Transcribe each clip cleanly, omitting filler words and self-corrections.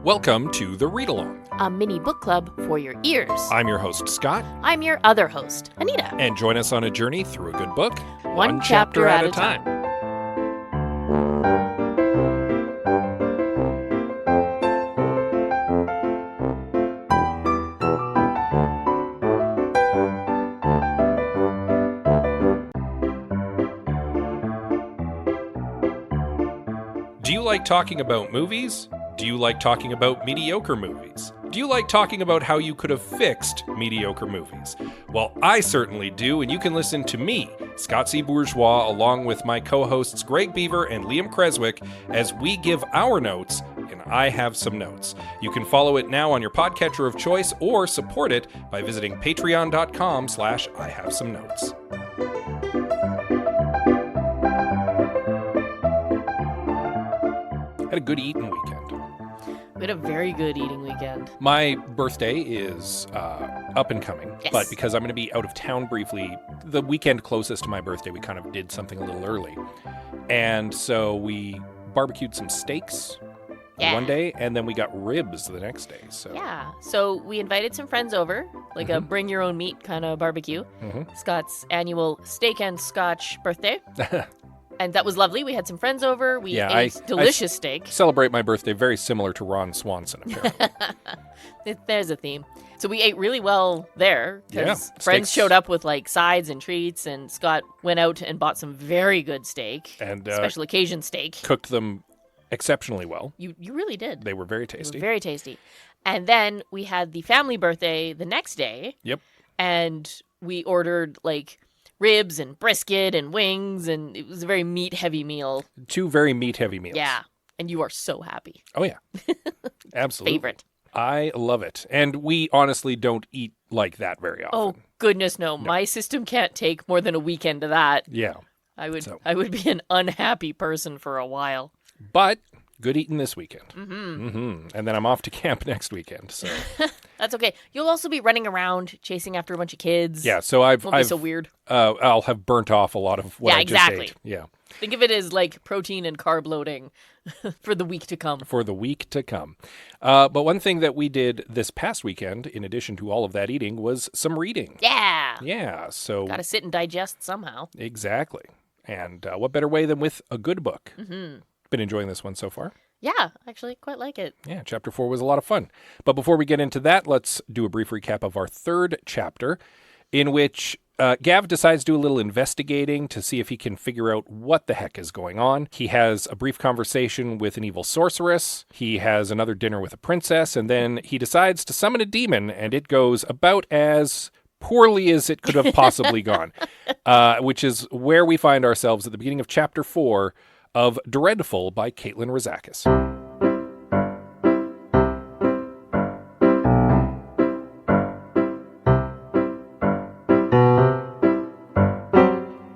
Welcome to the Read Along, a mini book club for your ears. I'm your host, Scott. I'm your other host, Anita. And join us on a journey through a good book, one chapter at a time. Do you like talking about movies? Do you like talking about mediocre movies? Do you like talking about how you could have fixed mediocre movies? Well, I certainly do, and you can listen to me, Scott C. Bourgeois, along with my co-hosts Greg Beaver and Liam Creswick, as we give our notes, and I have some notes. You can follow it now on your podcatcher of choice or support it by visiting patreon.com/IHaveSomeNotes. Had a good eating weekend. We had a very good eating weekend. My birthday is up and coming, Yes. But because I'm going to be out of town briefly, the weekend closest to my birthday, we kind of did something a little early. And so we barbecued some steaks one day, and then we got ribs the next day. So So we invited some friends over, like a bring your own meat kind of barbecue. Scott's annual steak and scotch birthday. And that was lovely. We had some friends over. We ate delicious steak. Celebrate my birthday very similar to Ron Swanson, apparently. There's a theme. So we ate really well there because friends steaks. showed up with like sides and treats, and Scott went out and bought some very good steak, And special occasion steak. cooked them exceptionally well. You really did. They were very They tasty. were very tasty. And then we had the family birthday the next day. Yep. And we ordered like ribs and brisket and wings, and it was a very meat-heavy meal. 2 very meat-heavy meals. Yeah. And you are so happy. Oh, yeah. Absolutely. Favorite. I love it. And we honestly don't eat like that very often. Oh, goodness, no. My system can't take more than a weekend of that. Yeah. I would be an unhappy person for a while. But good eating this weekend. And then I'm off to camp next weekend. So That's okay. You'll also be running around chasing after a bunch of kids. yeah, so Won't be so weird. I'll have burnt off a lot of what I exactly. just ate. Yeah, Think of it as like protein and carb loading for the week to come. for the week to come. But one thing that we did this past weekend, in addition to all of that eating, was some reading. Yeah. Yeah, so Got to sit and digest somehow. exactly. And what better way than with a good book? Been enjoying this one so far. Yeah, actually quite like it. Yeah, chapter 4 was a lot of fun. But before we get into that, let's do a brief recap of our third chapter, in which Gav decides to do a little investigating to see if he can figure out what the heck is going on. He has a brief conversation with an evil sorceress. He has another dinner with a princess, and then he decides to summon a demon, and it goes about as poorly as it could have possibly gone, which is where we find ourselves at the beginning of chapter 4 of Dreadful by Caitlin Rozakis.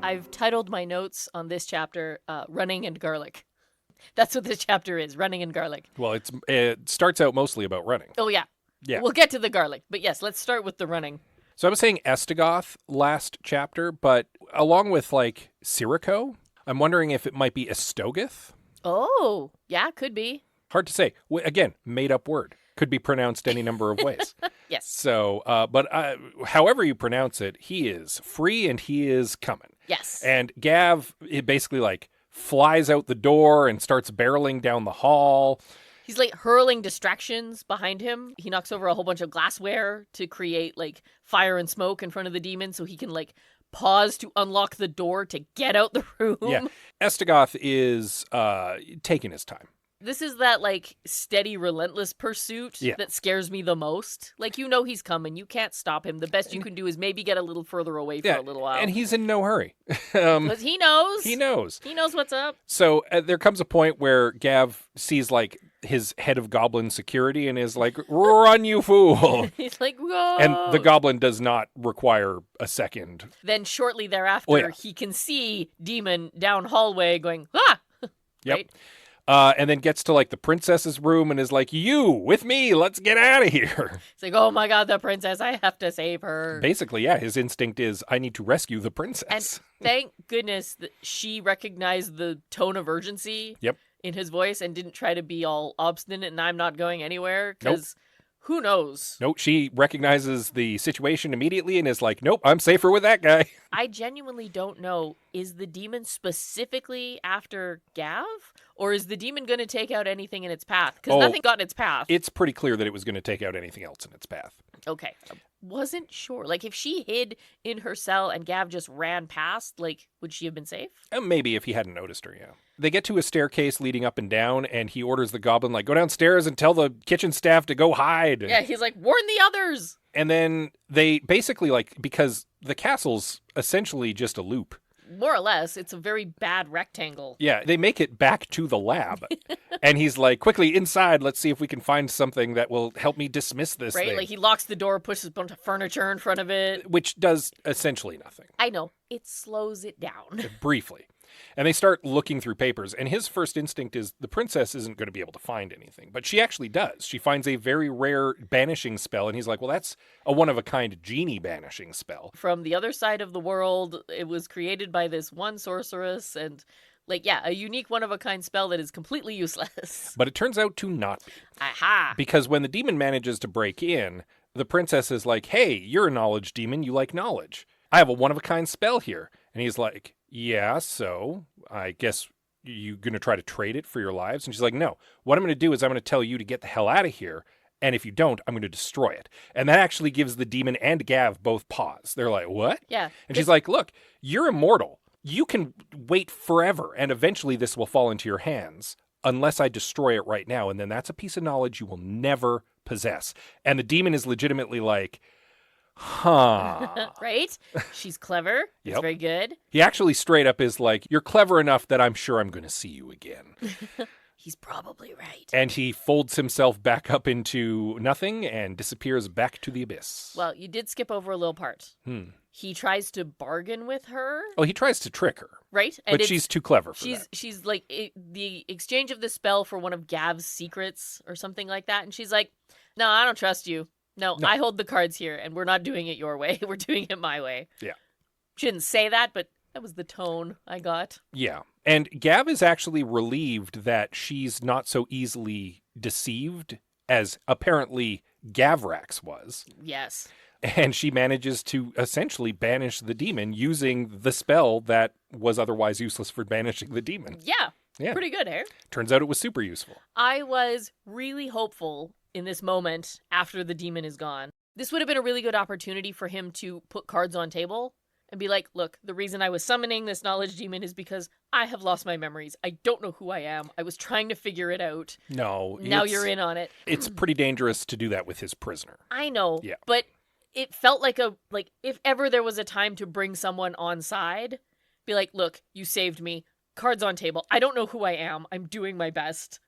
I've titled my notes on this chapter, Running and Garlic. That's what this chapter is, running and garlic. Well, it starts out mostly about running. Oh, yeah. Yeah. We'll get to the garlic. But yes, let's start with the running. So I was saying Estegoth last chapter, but along with like Sirico, I'm wondering if it might be Estogoth. Oh, yeah, could be. Hard to say. Again, made up word. Could be pronounced any number of ways. Yes. So, but however you pronounce it, he is free and he is coming. Yes. And Gav, it basically like flies out the door and starts barreling down the hall. He's like hurling distractions behind him. He knocks over a whole bunch of glassware to create like fire and smoke in front of the demon so he can like pause to unlock the door to get out the room. Yeah. Estegoth is taking his time. This is that like steady, relentless pursuit that scares me the most. Like, you know he's coming. You can't stop him. The best you can do is maybe get a little further away for a little while. And he's in no hurry. Because he knows. He knows. He knows what's up. So there comes a point where Gav sees like his head of goblin security and is like, run, you fool. He's like, whoa. And the goblin does not require a second. Then shortly thereafter, he can see Demon down hallway going, ah! Yep. Right? And then gets to like the princess's room and is like, you with me, let's get out of here. It's like, oh my God, the princess, I have to save her. Basically, yeah, his instinct is, I need to rescue the princess. And thank goodness that she recognized the tone of urgency. Yep. in his voice and didn't try to be all obstinate and I'm not going anywhere. Because who knows? Nope, she recognizes the situation immediately and is like, nope, I'm safer with that guy. I genuinely don't know. Is the demon specifically after Gav? Or is the demon going to take out anything in its path? Because nothing got in its path. It's pretty clear that it was going to take out anything else in its path. Okay. Wasn't sure. Like, if she hid in her cell and Gav just ran past, like, would she have been safe? Maybe if he hadn't noticed her, yeah. They get to a staircase leading up and down, and he orders the goblin, like, go downstairs and tell the kitchen staff to go hide. Yeah, he's like, warn the others! And then they basically, like, because the castle's essentially just a loop. More or less, it's a very bad rectangle. Yeah, they make it back to the lab. And he's like, quickly, inside, let's see if we can find something that will help me dismiss this thing. Right, like he locks the door, pushes a bunch of furniture in front of it. Which does essentially nothing. I know. It slows it down. Briefly. And they start looking through papers, and his first instinct is the princess isn't going to be able to find anything. But she actually does. She finds a very rare banishing spell, and he's like, well, that's a one-of-a-kind genie banishing spell. From the other side of the world, it was created by this one sorceress, and, like, yeah, a unique one-of-a-kind spell that is completely useless. But it turns out to not be. Aha! Because when the demon manages to break in, the princess is like, hey, you're a knowledge demon, you like knowledge. I have a one-of-a-kind spell here. And he's like, yeah, so I guess you're going to try to trade it for your lives? And she's like, no, what I'm going to do is I'm going to tell you to get the hell out of here. And if you don't, I'm going to destroy it. And that actually gives the demon and Gav both pause. They're like, what? Yeah. And she's like, look, you're immortal. You can wait forever. And eventually this will fall into your hands unless I destroy it right now. And then that's a piece of knowledge you will never possess. And the demon is legitimately like, huh. Right? She's clever. Yep. It's very good. He actually straight up is like, you're clever enough that I'm sure I'm going to see you again. He's probably right. And he folds himself back up into nothing and disappears back to the abyss. Well, you did skip over a little part. He tries to bargain with her. Oh, he tries to trick her. Right? But she's too clever for that. She's like, the exchange of the spell for one of Gav's secrets or something like that. And she's like, no, I don't trust you. No, I hold the cards here, and we're not doing it your way. We're doing it my way. Yeah. She didn't say that, but that was the tone I got. Yeah. And Gav is actually relieved that she's not so easily deceived as apparently Gavrax was. Yes. And she manages to essentially banish the demon using the spell that was otherwise useless for banishing the demon. Yeah. Yeah. Pretty good, eh? Turns out it was super useful. I was really hopeful in this moment after the demon is gone. This would have been a really good opportunity for him to put cards on table and be like, look, the reason I was summoning this knowledge demon is because I have lost my memories. I don't know who I am. I was trying to figure it out. No. Now you're in on it. It's pretty dangerous to do that with his prisoner. I know. Yeah. But it felt like if ever there was a time to bring someone on side, be like, look, you saved me. Cards on table. I don't know who I am. I'm doing my best.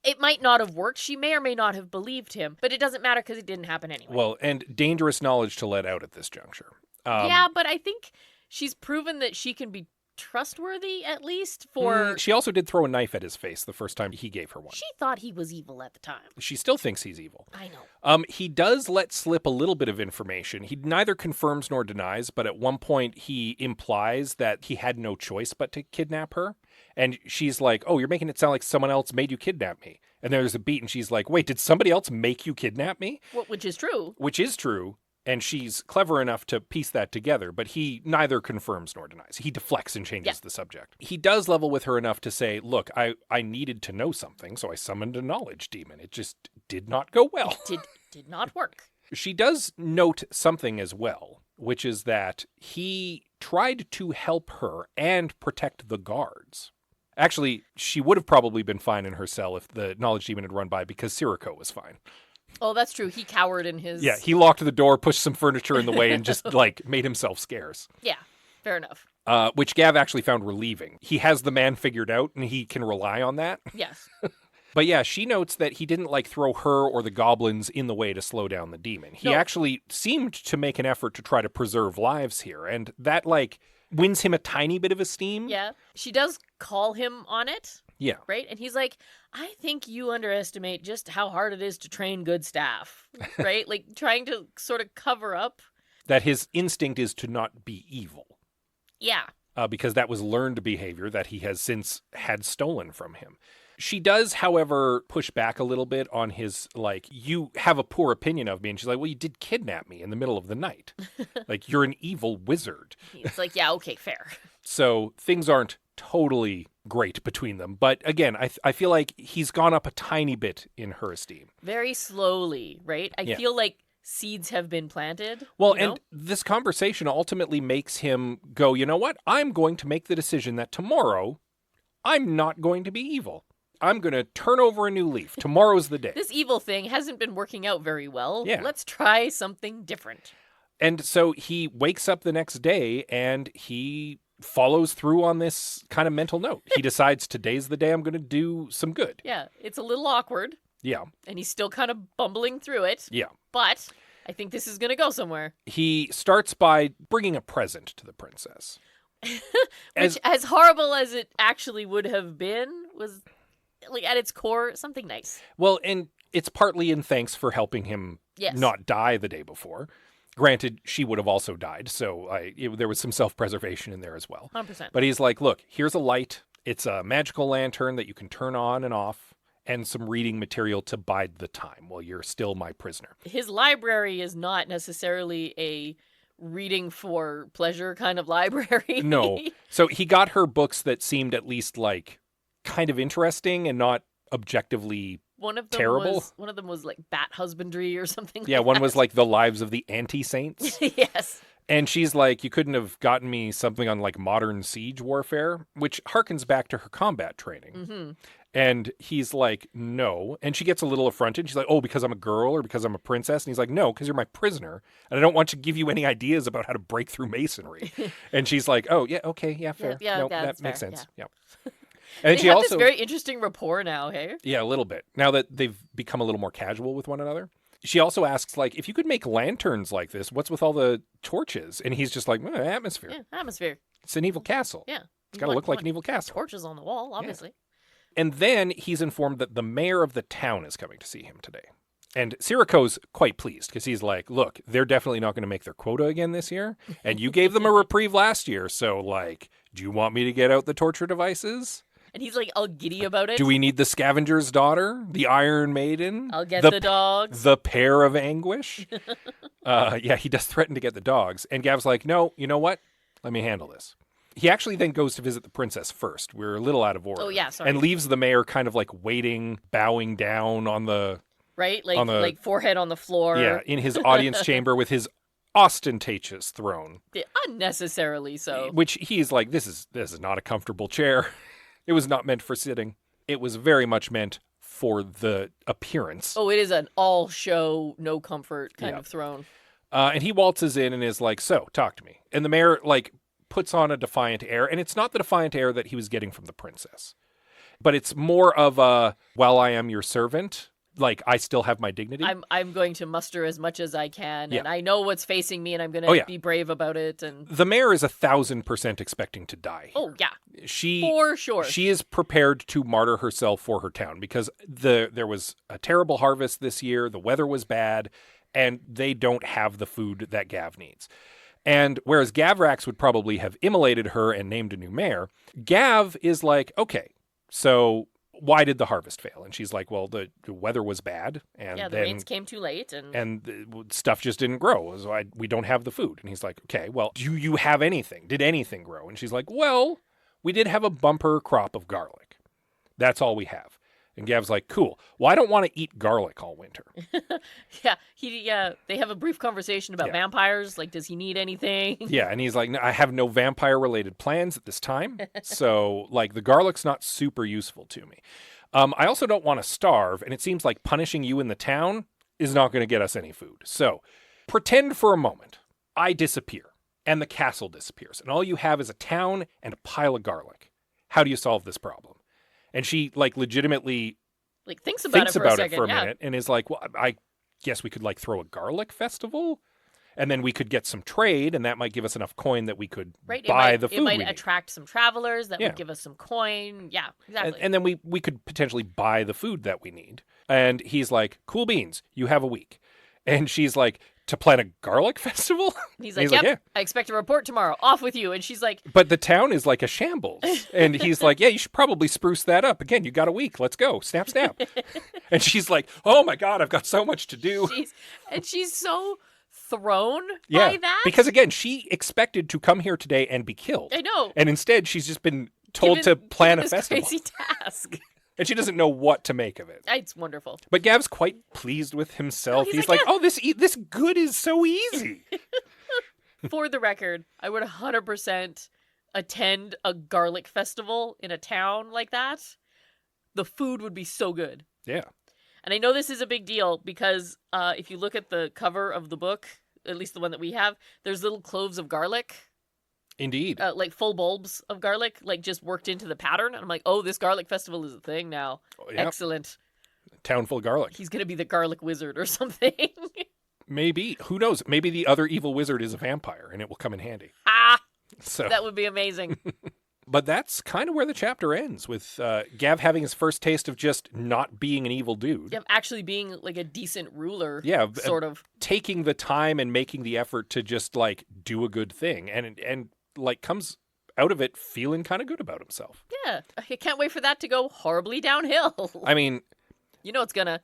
It might not have worked. She may or may not have believed him, but it doesn't matter because it didn't happen anyway. Well, and dangerous knowledge to let out at this juncture. Yeah, but I think she's proven that she can be trustworthy, at least, for... She also did throw a knife at his face the first time he gave her one. She thought he was evil at the time. She still thinks he's evil. I know. He does let slip a little bit of information. He neither confirms nor denies, but at one point he implies that he had no choice but to kidnap her. And she's like, oh, you're making it sound like someone else made you kidnap me. And there's a beat, and she's like, wait, did somebody else make you kidnap me? Well, which is true. Which is true. And she's clever enough to piece that together, but he neither confirms nor denies. He deflects and changes the subject. He does level with her enough to say, look, I needed to know something, so I summoned a knowledge demon. It just did not go well. It did not work. She does note something as well, which is that he tried to help her and protect the guards. Actually, she would have probably been fine in her cell if the knowledge demon had run by because Sirocco was fine. Oh, that's true. He cowered in his... Yeah, he locked the door, pushed some furniture in the way, and just, made himself scarce. Yeah, fair enough. Which Gav actually found relieving. He has the man figured out, and he can rely on that. Yes. But yeah, she notes that he didn't, throw her or the goblins in the way to slow down the demon. He actually seemed to make an effort to try to preserve lives here, and that, wins him a tiny bit of esteem. Yeah. She does call him on it. Yeah. Right? And he's like, I think you underestimate just how hard it is to train good staff. Right? Trying to sort of cover up. That his instinct is to not be evil. Yeah. Because that was learned behavior that he has since had stolen from him. She does, however, push back a little bit on his, like, you have a poor opinion of me. And she's like, well, you did kidnap me in the middle of the night. Like, you're an evil wizard. It's like, yeah, okay, fair. So things aren't totally great between them. But again, I feel like he's gone up a tiny bit in her esteem. Very slowly, right? I feel like seeds have been planted. Well, and this conversation ultimately makes him go, you know what? I'm going to make the decision that tomorrow I'm not going to be evil. I'm going to turn over a new leaf. Tomorrow's the day. This evil thing hasn't been working out very well. Yeah. Let's try something different. And so he wakes up the next day and he follows through on this kind of mental note. He decides today's the day I'm going to do some good. Yeah, it's a little awkward. Yeah. And he's still kind of bumbling through it. Yeah. But I think this is going to go somewhere. He starts by bringing a present to the princess. Which, as horrible as it actually would have been, was, like, at its core, something nice. Well, and it's partly in thanks for helping him not die the day before. Granted, she would have also died, so there was some self-preservation in there as well. 100%. But he's like, look, here's a light. It's a magical lantern that you can turn on and off, and some reading material to bide the time while you're still my prisoner. His library is not necessarily a reading for pleasure kind of library. No. So he got her books that seemed at least, like, kind of interesting and not objectively terrible. One of them was like bat husbandry or something. Yeah, like one that. was like the lives of the anti-saints. Yes. And she's like, you couldn't have gotten me something on like modern siege warfare, which harkens back to her combat training. Mm-hmm. And he's like, no. And she gets a little affronted. She's like, oh, because I'm a girl or because I'm a princess? And he's like, no, because you're my prisoner. And I don't want to give you any ideas about how to break through masonry. And she's like, oh, yeah, okay, yeah, fair. Yeah, no, that makes fair, sense. yeah. And they she have also this very interesting rapport now, hey? Yeah, a little bit. Now that they've become a little more casual with one another. She also asks, like, if you could make lanterns like this, what's with all the torches? And he's just like, atmosphere. Yeah, atmosphere. It's an evil castle. Yeah. It's got to look like an evil castle. Torches on the wall, obviously. Yeah. And then he's informed that the mayor of the town is coming to see him today. And Sirico's quite pleased because he's like, look, they're definitely not going to make their quota again this year. And you gave them a reprieve last year. So, like, do you want me to get out the torture devices? And he's like all giddy about it. Do we need the scavenger's daughter? The Iron Maiden? I'll get the dogs. The pair of anguish? Yeah, he does threaten to get the dogs. And Gav's like, no, you know what? Let me handle this. He actually then goes to visit the princess first. We're a little out of order. Oh, yeah, sorry. And leaves the mayor kind of like waiting, bowing down on the... Right? Like forehead on the floor. Yeah, in his audience chamber with his ostentatious throne. Yeah, unnecessarily so. Which he's like, this is not a comfortable chair. It was not meant for sitting. It was very much meant for the appearance. Oh, it is an all show, no comfort kind of throne. And he waltzes in and is like, so, talk to me. And the mayor, like, puts on a defiant air. And it's not the defiant air that he was getting from the princess. But it's more of a, while I am your servant, like, I still have my dignity. I'm going to muster as much as I can, Yeah. and I know what's facing me, and I'm going to be brave about it. And the mayor is 1,000% expecting to die. Oh, yeah. For sure. She is prepared to martyr herself for her town because there was a terrible harvest this year. The weather was bad, and they don't have the food that Gav needs. And whereas Gavrax would probably have immolated her and named a new mayor, Gav is like, okay, so why did the harvest fail? And she's like, well, the weather was bad. And the rains came too late. And the stuff just didn't grow. So we don't have the food. And he's like, okay, well, do you have anything? Did anything grow? And she's like, well, we did have a bumper crop of garlic. That's all we have. And Gav's like, cool. Well, I don't want to eat garlic all winter. They have a brief conversation about vampires. Like, does he need anything? Yeah, and he's like, no, I have no vampire-related plans at this time. So, like, the garlic's not super useful to me. I also don't want to starve, and it seems like punishing you in the town is not going to get us any food. So, pretend for a moment I disappear, and the castle disappears, and all you have is a town and a pile of garlic. How do you solve this problem? And she, like, legitimately thinks about it for a minute and is like, well, I guess we could, like, throw a garlic festival, and then we could get some trade, and that might give us enough coin that we could buy the food. It might attract some travelers that would give us some coin. Yeah, exactly. And then we could potentially buy the food that we need. And he's like, cool beans, you have a week. And she's like, to plan a garlic festival? He's like, yep, yeah. I expect a report tomorrow. Off with you. And she's like... But the town is like a shambles. And he's like, yeah, you should probably spruce that up. Again, you got a week. Let's go. Snap, snap. And she's like, oh my God, I've got so much to do. She's so thrown by that. Because again, she expected to come here today and be killed. I know. And instead, she's just been told to plan a festival. Crazy task. And she doesn't know what to make of it. It's wonderful. But Gav's quite pleased with himself. He's like, oh, this good is so easy. For the record, I would 100% attend a garlic festival in a town like that. The food would be so good. Yeah. And I know this is a big deal because if you look at the cover of the book, at least the one that we have, there's little cloves of garlic. Indeed. Like full bulbs of garlic, like just worked into the pattern. And I'm like, oh, this garlic festival is a thing now. Oh, yep. Excellent. Town full of garlic. He's going to be the garlic wizard or something. Maybe. Who knows? Maybe the other evil wizard is a vampire and it will come in handy. So that would be amazing. But that's kind of where the chapter ends, with Gav having his first taste of just not being an evil dude. Yeah, actually being like a decent ruler. Yeah, sort of. Taking the time and making the effort to just like do a good thing and like comes out of it feeling kind of good about himself. Yeah, I can't wait for that to go horribly downhill. I mean, it's gonna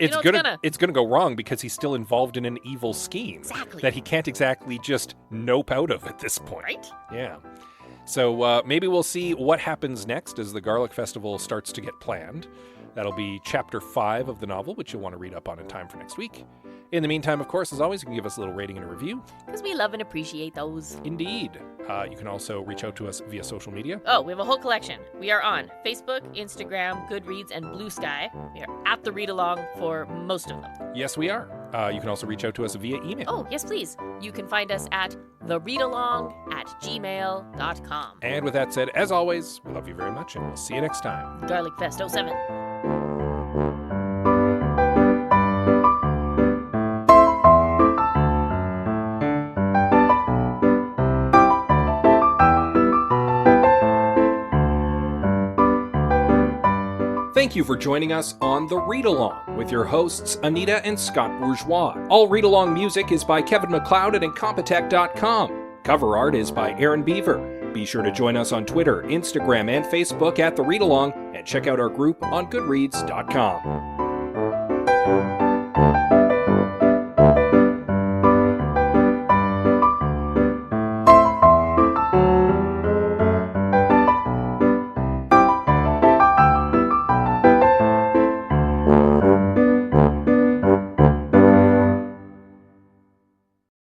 go wrong because he's still involved in an evil scheme that he can't exactly just nope out of at this point. Right? Yeah. So maybe we'll see what happens next as the Garlic Festival starts to get planned. That'll be Chapter 5 of the novel, which you'll want to read up on in time for next week. In the meantime, of course, as always, you can give us a little rating and a review. Because we love and appreciate those. Indeed. You can also reach out to us via social media. Oh, we have a whole collection. We are on Facebook, Instagram, Goodreads, and Blue Sky. We are at the Read Along for most of them. Yes, we are. You can also reach out to us via email. Oh, yes, please. You can find us at thereadalong@gmail.com. And with that said, as always, we love you very much, and we'll see you next time. Garlic Fest 07. Thank you for joining us on The Read Along with your hosts, Anita and Scott Bourgeois. All Read Along music is by Kevin MacLeod at Incompetech.com. Cover art is by Aaron Beaver. Be sure to join us on Twitter, Instagram, and Facebook at The Read Along, and check out our group on Goodreads.com.